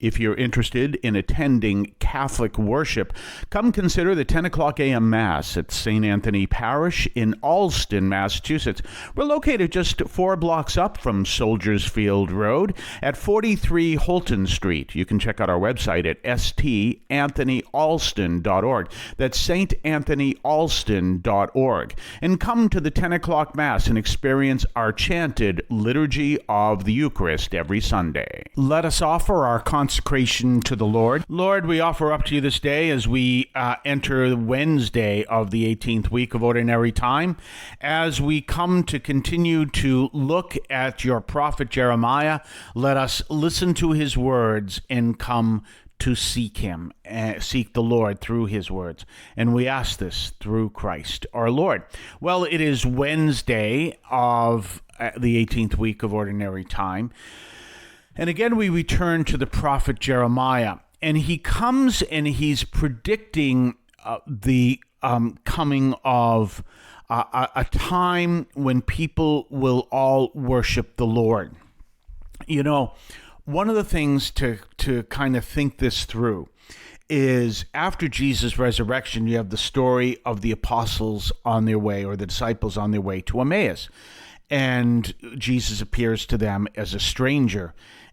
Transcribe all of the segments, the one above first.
If you're interested in attending Catholic worship, come consider the 10 o'clock a.m. Mass at St. Anthony Parish in Allston, Massachusetts. We're located just 4 blocks up from Soldiers Field Road at 43 Holton Street. You can check out our website at stanthonyalston.org. That's saintanthonyalston.org. And come to the 10 o'clock Mass and experience our chanted Liturgy of the Eucharist every Sunday. Let us offer our consecration to the Lord. Lord, we offer up to you this day as we enter Wednesday of the 18th week of Ordinary Time, as we come to continue to look at your prophet Jeremiah. Let us listen to his words and come to seek him, seek the Lord through his words. And we ask this through Christ our Lord. Well, it is Wednesday of the 18th week of Ordinary Time. And again, we return to the prophet Jeremiah, and he comes and he's predicting the coming of a time when people will all worship the Lord. You know, one of the things to kind of think this through is after Jesus' resurrection, you have the story of the apostles on their way, or the disciples on their way to Emmaus. And Jesus appears to them as a stranger,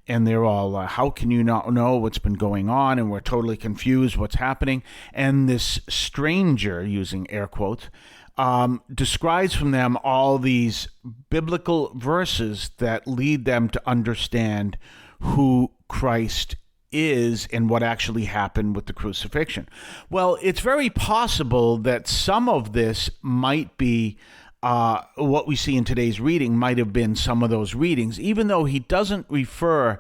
and they're all, how can you not know what's been going on? And we're totally confused what's happening. And this stranger, using air quotes, describes from them all these biblical verses that lead them to understand who Christ is and what actually happened with the crucifixion. Well, it's very possible that some of this might be what we see in today's reading might have been some of those readings, even though he doesn't refer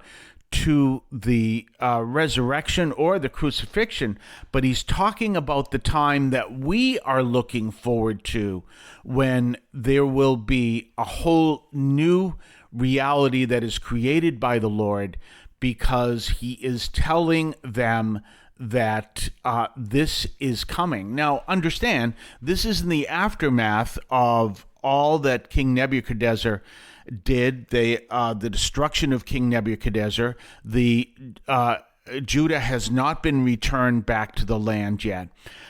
to the resurrection or the crucifixion, but he's talking about the time that we are looking forward to, when there will be a whole new reality that is created by the Lord, because he is telling them that this is coming. Now, understand, this is in the aftermath of all that King Nebuchadnezzar did, the destruction of King Nebuchadnezzar. Judah has not been returned back to the land yet,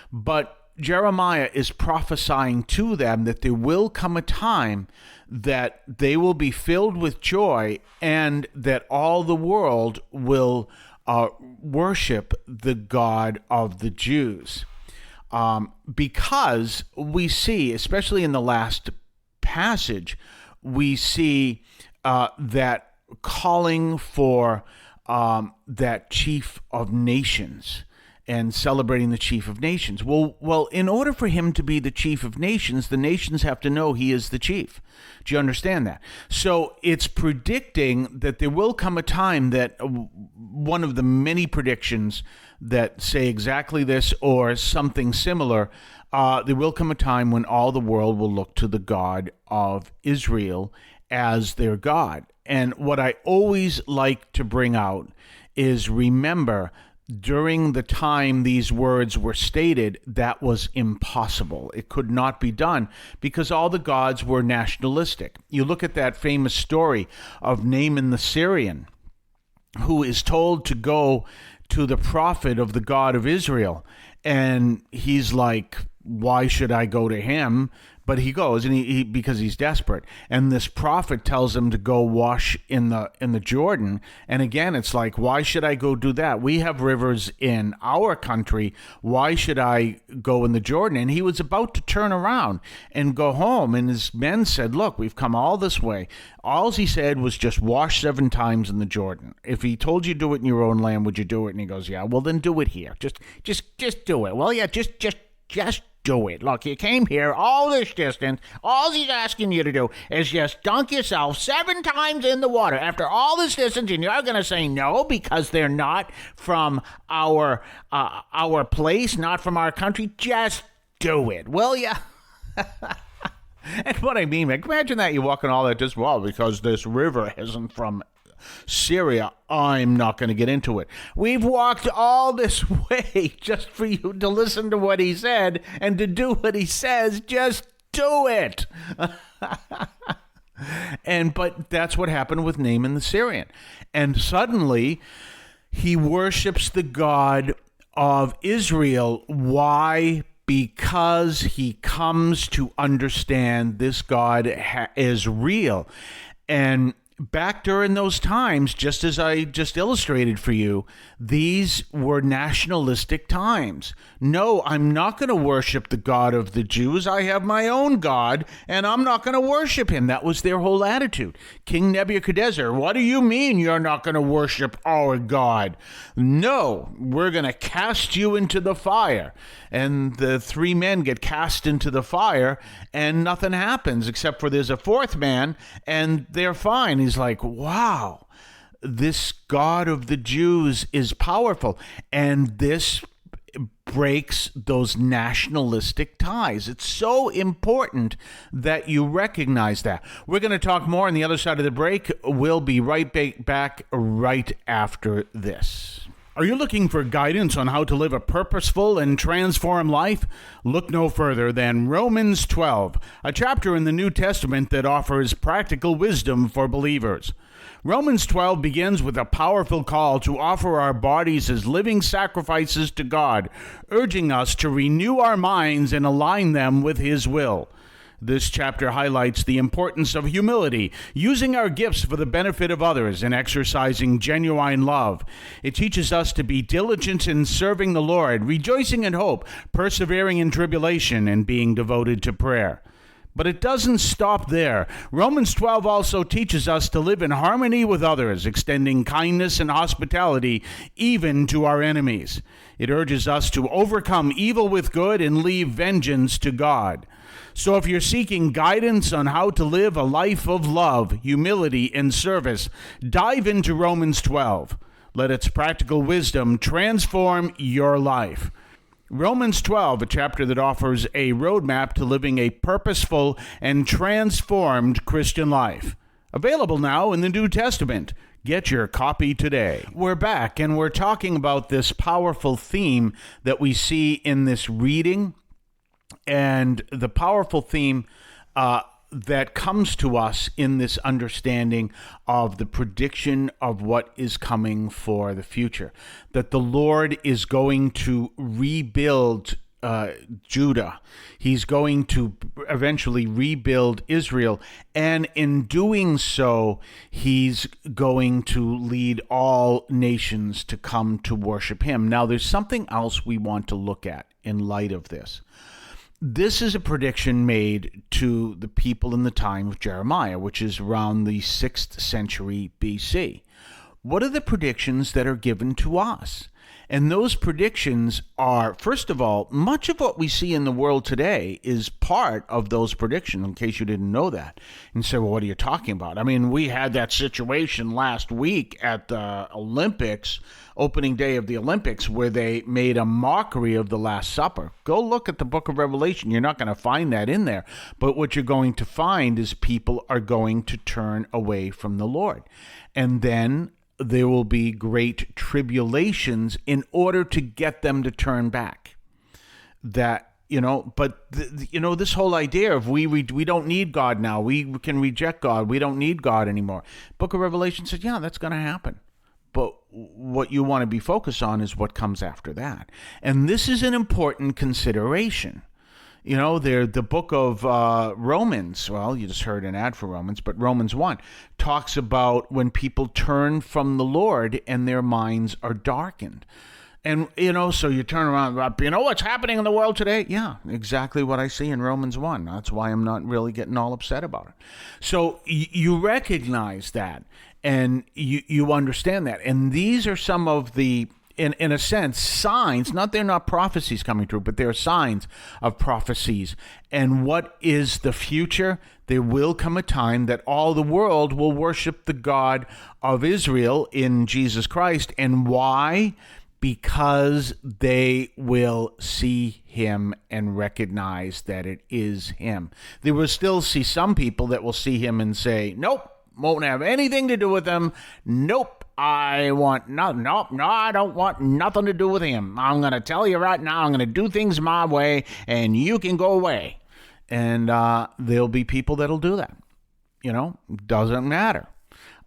but Jeremiah is prophesying to them that there will come a time that they will be filled with joy, and that all the world will worship the God of the Jews. Because we see, especially in the last passage, we see that calling for that chief of nations, and celebrating the chief of nations. Well, in order for him to be the chief of nations, the nations have to know he is the chief. Do you understand that? So it's predicting that there will come a time that one of the many predictions that say exactly this or something similar, there will come a time when all the world will look to the God of Israel as their God. And what I always like to bring out is, remember, during the time these words were stated, that was impossible. It could not be done because all the gods were nationalistic. You look at that famous story of Naaman the Syrian, who is told to go to the prophet of the God of Israel. And he's like, why should I go to him? But he goes, and he because he's desperate. And this prophet tells him to go wash in the Jordan. And again, it's like, why should I go do that? We have rivers in our country. Why should I go in the Jordan? And he was about to turn around and go home. And his men said, look, we've come all this way. All he said was just wash 7 times in the Jordan. If he told you to do it in your own land, would you do it? And he goes, yeah, well, then do it here. Just do it. Well, yeah, just do it. Look, you came here all this distance. All he's asking you to do is just dunk yourself 7 times in the water. After all this distance, and you're going to say no because they're not from our place, not from our country. Just do it, will ya? And what I mean, man, imagine that you're walking all that distance. Well, because this river isn't from Syria, I'm not going to get into it. We've walked all this way just for you to listen to what he said and to do what he says. Just do it. But that's what happened with Naaman the Syrian. And suddenly He worships the God of Israel. Why? Because he comes to understand this God is real. And back during those times, just as I just illustrated for you, these were nationalistic times. No, I'm not going to worship the God of the Jews. I have my own God, and I'm not going to worship him. That was their whole attitude. King Nebuchadnezzar, what do you mean you're not going to worship our God? No, we're going to cast you into the fire. And the three men get cast into the fire, and nothing happens except for there's a fourth man, and they're fine. He's like, wow, this God of the Jews is powerful. And this breaks those nationalistic ties. It's so important that you recognize that. We're going to talk more on the other side of the break. We'll be right back right after this. Are you looking for guidance on how to live a purposeful and transformed life? Look no further than Romans 12, a chapter in the New Testament that offers practical wisdom for believers. Romans 12 begins with a powerful call to offer our bodies as living sacrifices to God, urging us to renew our minds and align them with His will. This chapter highlights the importance of humility, using our gifts for the benefit of others, and exercising genuine love. It teaches us to be diligent in serving the Lord, rejoicing in hope, persevering in tribulation, and being devoted to prayer. But it doesn't stop there. Romans 12 also teaches us to live in harmony with others, extending kindness and hospitality even to our enemies. It urges us to overcome evil with good and leave vengeance to God. So if you're seeking guidance on how to live a life of love, humility, and service, dive into Romans 12. Let its practical wisdom transform your life. Romans 12, a chapter that offers a roadmap to living a purposeful and transformed Christian life. Available now in the New Testament. Get your copy today. We're back, and we're talking about this powerful theme that we see in this reading, and the powerful theme that comes to us in this understanding of the prediction of what is coming for the future. That the Lord is going to rebuild Judah. He's going to eventually rebuild Israel. And in doing so, he's going to lead all nations to come to worship him. Now, there's something else we want to look at in light of this. This is a prediction made to the people in the time of Jeremiah, which is around the 6th century BC. What are the predictions that are given to us? And those predictions are, first of all, much of what we see in the world today is part of those predictions, in case you didn't know that. And say, well, what are you talking about? I mean, we had that situation last week at the Olympics, opening day of the Olympics, where they made a mockery of the Last Supper. Go look at the book of Revelation. You're not going to find that in there. But what you're going to find is people are going to turn away from the Lord. And then there will be great tribulations in order to get them to turn back. That, this whole idea of we don't need God now. We can reject God. We don't need God anymore. Book of Revelation said, yeah, that's going to happen. But what you want to be focused on is what comes after that. And this is an important consideration. The book of Romans, well, you just heard an ad for Romans, but Romans 1 talks about when people turn from the Lord and their minds are darkened. And, so you turn around, what's happening in the world today? Yeah, exactly what I see in Romans 1. That's why I'm not really getting all upset about it. So you recognize that, and you understand that. And these are some of the, in a sense, signs. They're not prophecies coming true, but they're signs of prophecies. And what is the future? There will come a time that all the world will worship the God of Israel in Jesus Christ. And why? Because they will see him and recognize that it is him. There will still see some people that will see him and say, nope, won't have anything to do with him. Nope, I want nothing. Nope, no, I don't want nothing to do with him. I'm going to tell you right now, I'm going to do things my way, and you can go away. And there'll be people that'll do that. Doesn't matter.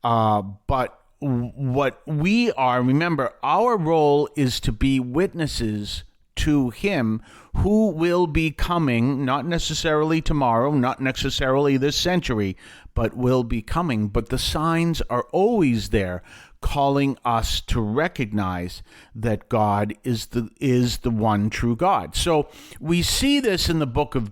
But what we are, remember, our role is to be witnesses to him who will be coming, not necessarily tomorrow, not necessarily this century, but will be coming. But the signs are always there, calling us to recognize that God is the one true God. So we see this in the book of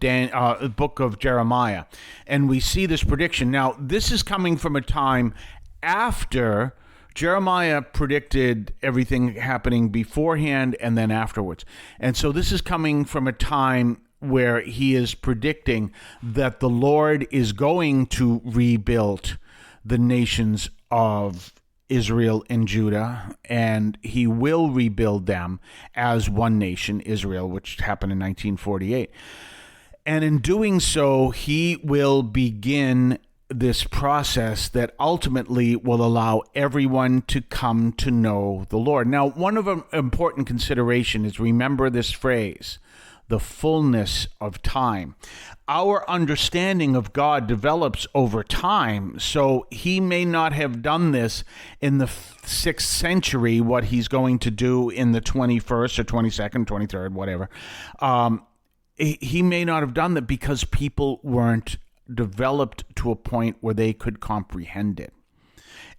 Jeremiah, and we see this prediction. Now, this is coming from a time after Jeremiah predicted everything happening beforehand and then afterwards. And so this is coming from a time where he is predicting that the Lord is going to rebuild the nations of Israel and Judah, and he will rebuild them as one nation, Israel, which happened in 1948. And in doing so, he will begin this process that ultimately will allow everyone to come to know the Lord. Now, one of the important consideration is, remember this phrase, the fullness of time. Our understanding of God develops over time, so he may not have done this in the 6th century, what he's going to do in the 21st or 22nd, 23rd, whatever. He may not have done that because people weren't developed to a point where they could comprehend it.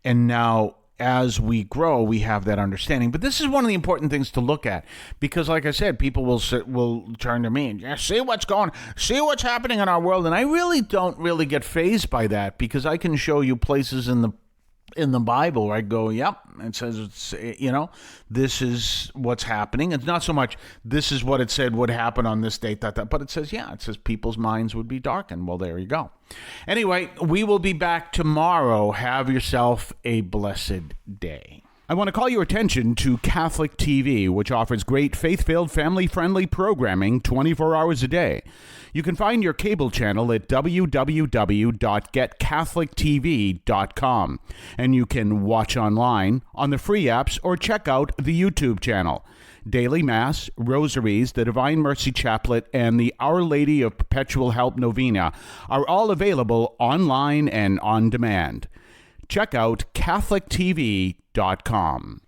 And now, as we grow, we have that understanding. But this is one of the important things to look at, because, like I said, people will turn to me and see what's happening in our world. And I really don't really get fazed by that, because I can show you places in the Bible where I go, yep, it says, this is what's happening. It's not so much this is what it said would happen on this date, that, but it says, it says people's minds would be darkened. Well, there you go. Anyway, we will be back tomorrow. Have yourself a blessed day. I want to call your attention to Catholic TV, which offers great faith-filled, family-friendly programming 24 hours a day. You can find your cable channel at www.getcatholictv.com, and you can watch online on the free apps or check out the YouTube channel. Daily Mass, Rosaries, the Divine Mercy Chaplet, and the Our Lady of Perpetual Help Novena are all available online and on demand. Check out CatholicTV.com.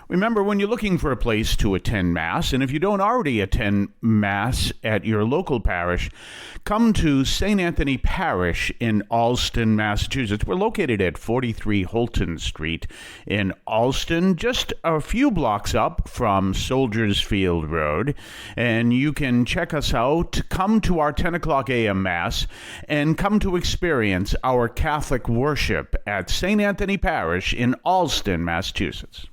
Remember, when you're looking for a place to attend Mass, and if you don't already attend Mass at your local parish, come to St. Anthony Parish in Allston, Massachusetts. We're located at 43 Holton Street in Allston, just a few blocks up from Soldiers Field Road. And you can check us out, come to our 10 o'clock a.m. Mass, and come to experience our Catholic worship at St. Anthony Parish in Allston, Massachusetts.